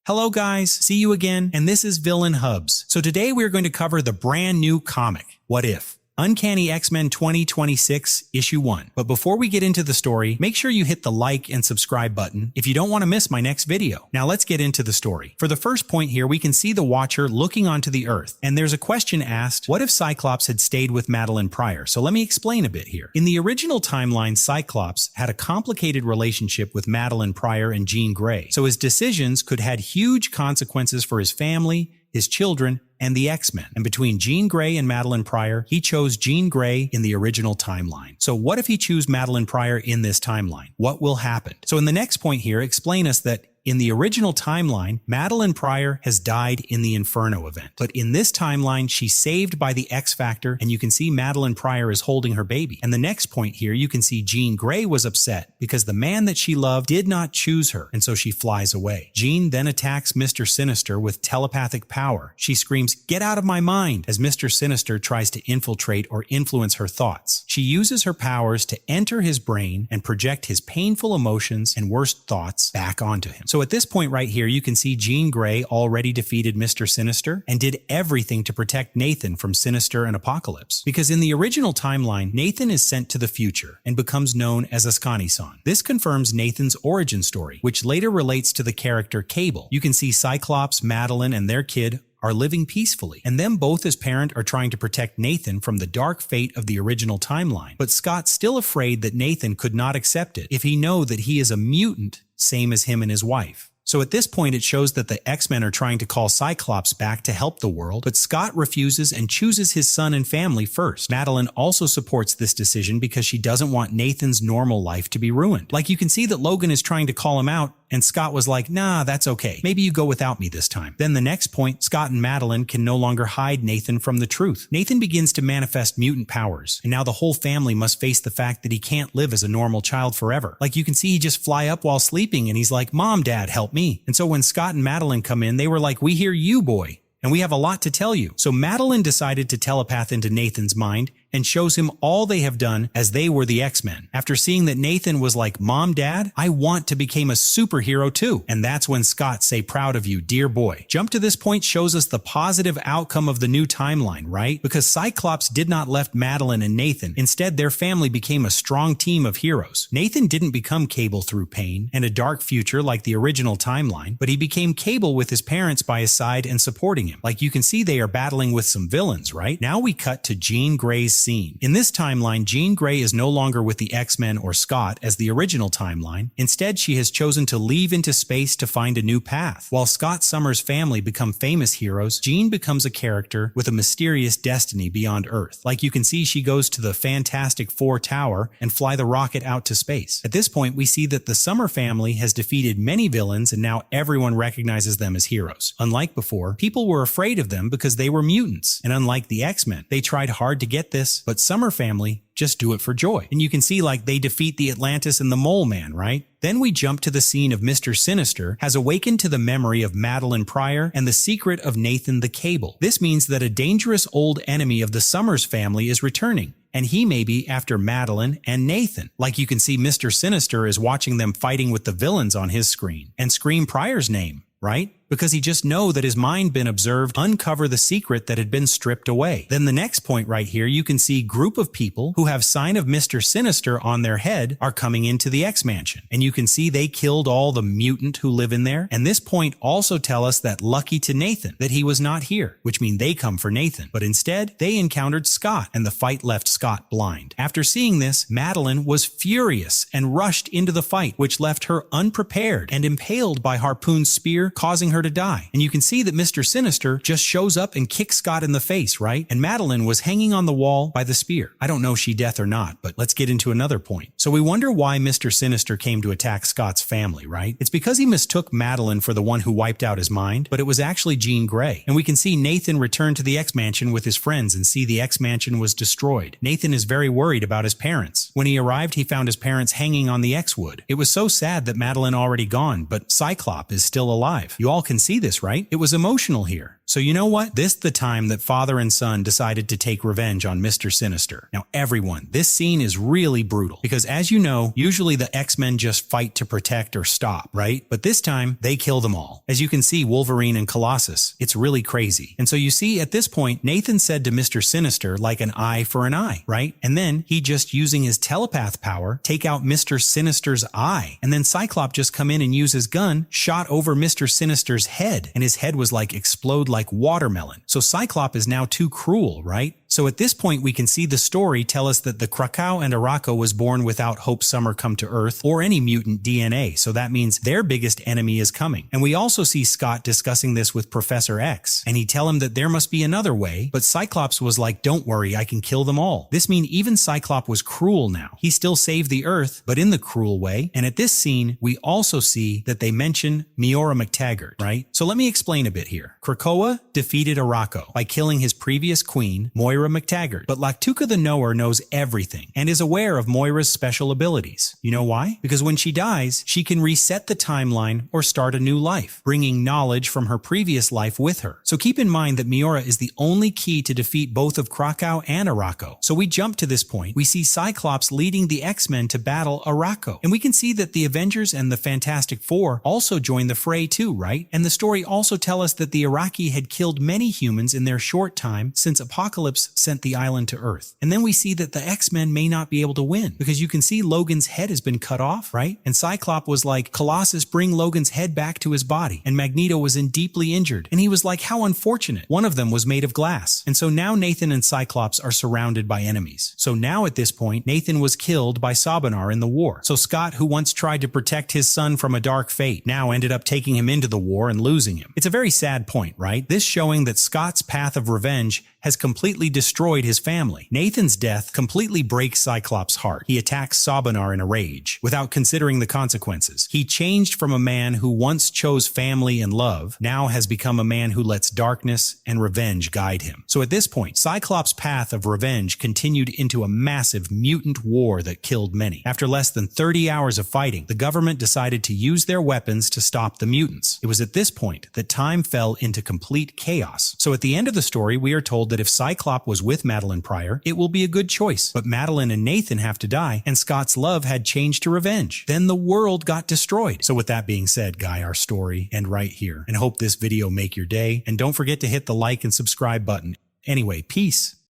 Hello guys, see you again, and this is Villain Hubs. So today we're going to cover the brand new comic, What If? Uncanny X-Men 2026, Issue 1. But before we get into the story, make sure you hit the like and subscribe button if you don't want to miss my next video. Now let's get into the story. For the first point here, we can see the Watcher looking onto the Earth, and there's a question asked, what if Cyclops had stayed with Madeline Pryor? So let me explain a bit here. In the original timeline, Cyclops had a complicated relationship with Madeline Pryor and Jean Grey, so his decisions could have huge consequences for his family, his children, and the X-Men. And between Jean Grey and Madeline Pryor, he chose Jean Grey in the original timeline. So what if he chose Madeline Pryor in this timeline? What will happen? So in the next point here, explain us that in the original timeline, Madeline Pryor has died in the Inferno event. But in this timeline, she's saved by the X Factor, and you can see Madeline Pryor is holding her baby. And the next point here, you can see Jean Grey was upset because the man that she loved did not choose her, and so she flies away. Jean then attacks Mr. Sinister with telepathic power. She screams, "Get out of my mind!" as Mr. Sinister tries to infiltrate or influence her thoughts. She uses her powers to enter his brain and project his painful emotions and worst thoughts back onto him. So at this point right here, you can see Jean Grey already defeated Mr. Sinister and did everything to protect Nathan from Sinister and Apocalypse. Because in the original timeline, Nathan is sent to the future and becomes known as Ascani-san. This confirms Nathan's origin story, which later relates to the character Cable. You can see Cyclops, Madeline, and their kid are living peacefully, and them both as parent are trying to protect Nathan from the dark fate of the original timeline. But Scott's still afraid that Nathan could not accept it if he know that he is a mutant, same as him and his wife. So at this point, it shows that the X-Men are trying to call Cyclops back to help the world, but Scott refuses and chooses his son and family first. Madeline also supports this decision because she doesn't want Nathan's normal life to be ruined. Like, you can see that Logan is trying to call him out, and Scott was like, "Nah, that's okay. Maybe you go without me this time." Then the next point, Scott and Madeline can no longer hide Nathan from the truth. Nathan begins to manifest mutant powers, and now the whole family must face the fact that he can't live as a normal child forever. Like, you can see he just fly up while sleeping, and he's like, "Mom, Dad, help me." And so when Scott and Madeline come in, they were like, "We hear you, boy, and we have a lot to tell you." So Madeline decided to telepath into Nathan's mind and shows him all they have done as they were the X-Men. After seeing that Nathan was like, "Mom, Dad, I want to become a superhero too." And that's when Scott say, "Proud of you, dear boy." Jump to this point shows us the positive outcome of the new timeline, right? Because Cyclops did not left Madeline and Nathan. Instead, their family became a strong team of heroes. Nathan didn't become Cable through pain and a dark future like the original timeline, but he became Cable with his parents by his side and supporting him. Like, you can see they are battling with some villains, right? Now we cut to Jean Grey's scene. In this timeline, Jean Grey is no longer with the X-Men or Scott as the original timeline. Instead, she has chosen to leave into space to find a new path. While Scott Summers' family become famous heroes, Jean becomes a character with a mysterious destiny beyond Earth. Like, you can see she goes to the Fantastic Four Tower and fly the rocket out to space. At this point, we see that the Summer family has defeated many villains, and now everyone recognizes them as heroes. Unlike before, people were afraid of them because they were mutants, and unlike the X-Men, they tried hard to get this, but Summer family just do it for joy. And you can see, like, they defeat the Atlantis and the Mole Man, right? Then we jump to the scene of Mr. Sinister has awakened to the memory of Madeline Pryor and the secret of Nathan the Cable. This means that a dangerous old enemy of the Summers family is returning, and he may be after Madeline and Nathan. Like, you can see Mr. Sinister is watching them fighting with the villains on his screen and scream Pryor's name, right? Because he just know that his mind been observed uncover the secret that had been stripped away. Then the next point right here, you can see group of people who have sign of Mr. Sinister on their head are coming into the X-Mansion. And you can see they killed all the mutant who live in there. And this point also tell us that lucky to Nathan that he was not here, which means they come for Nathan. But instead, they encountered Scott, and the fight left Scott blind. After seeing this, Madeline was furious and rushed into the fight, which left her unprepared and impaled by Harpoon's spear, causing her to die. And you can see that Mr. Sinister just shows up and kicks Scott in the face, right? And Madeline was hanging on the wall by the spear. I don't know if she death or not, but let's get into another point. So we wonder why Mr. Sinister came to attack Scott's family, right? It's because he mistook Madeline for the one who wiped out his mind, but it was actually Jean Grey. And we can see Nathan return to the X-Mansion with his friends and see the X-Mansion was destroyed. Nathan is very worried about his parents. When he arrived, he found his parents hanging on the X-Wood. It was so sad that Madeline already gone, but Cyclops is still alive. You all can can see this, right? It was emotional here. So you know what? This the time that father and son decided to take revenge on Mr. Sinister. Now everyone, this scene is really brutal because as you know, usually the X-Men just fight to protect or stop, right? But this time, they kill them all. As you can see, Wolverine and Colossus. It's really crazy. And so you see, at this point, Nathan said to Mr. Sinister, like an eye for an eye, right? And then he just using his telepath power, take out Mr. Sinister's eye. And then Cyclops just come in and use his gun, shot over Mr. Sinister's head. And his head was like explode like watermelon. So Cyclops is now too cruel, right? So at this point, we can see the story tell us that the Krakow and Arakko was born without Hope Summer come to Earth or any mutant DNA. So that means their biggest enemy is coming. And we also see Scott discussing this with Professor X. And he tell him that there must be another way. But Cyclops was like, don't worry, I can kill them all. This means even Cyclops was cruel now. He still saved the Earth, but in the cruel way. And at this scene, we also see that they mention Miora McTaggart, right? So let me explain a bit here. Krakoa defeated Arakko by killing his previous queen, Moira McTaggart. But Laktuka the Knower knows everything and is aware of Moira's special abilities. You know why? Because when she dies, she can reset the timeline or start a new life, bringing knowledge from her previous life with her. So keep in mind that Miora is the only key to defeat both of Krakow and Arakko. So we jump to this point. We see Cyclops leading the X-Men to battle Arakko. And we can see that the Avengers and the Fantastic Four also join the fray too, right? And the story also tells us that the Iraqi had killed many humans in their short time since Apocalypse sent the island to Earth. And then we see that the X-Men may not be able to win because you can see Logan's head has been cut off, right? And Cyclops was like, Colossus, bring Logan's head back to his body. And Magneto was deeply injured. And he was like, how unfortunate. One of them was made of glass. And so now Nathan and Cyclops are surrounded by enemies. So now at this point, Nathan was killed by Sabanar in the war. So Scott, who once tried to protect his son from a dark fate, now ended up taking him into the war and losing him. It's a very sad point, right? This showing that Scott's path of revenge has completely destroyed his family. Nathan's death completely breaks Cyclops' heart. He attacks Sabanar in a rage, without considering the consequences. He changed from a man who once chose family and love, now has become a man who lets darkness and revenge guide him. So at this point, Cyclops' path of revenge continued into a massive mutant war that killed many. After less than 30 hours of fighting, the government decided to use their weapons to stop the mutants. It was at this point that time fell into complete chaos. So at the end of the story, we are told that if Cyclops was with Madeline Pryor, it will be a good choice. But Madeline and Nathan have to die, and Scott's love had changed to revenge. Then the world got destroyed. So with that being said, Guy, our story end right here. And hope this video make your day. And don't forget to hit the like and subscribe button. Anyway, peace.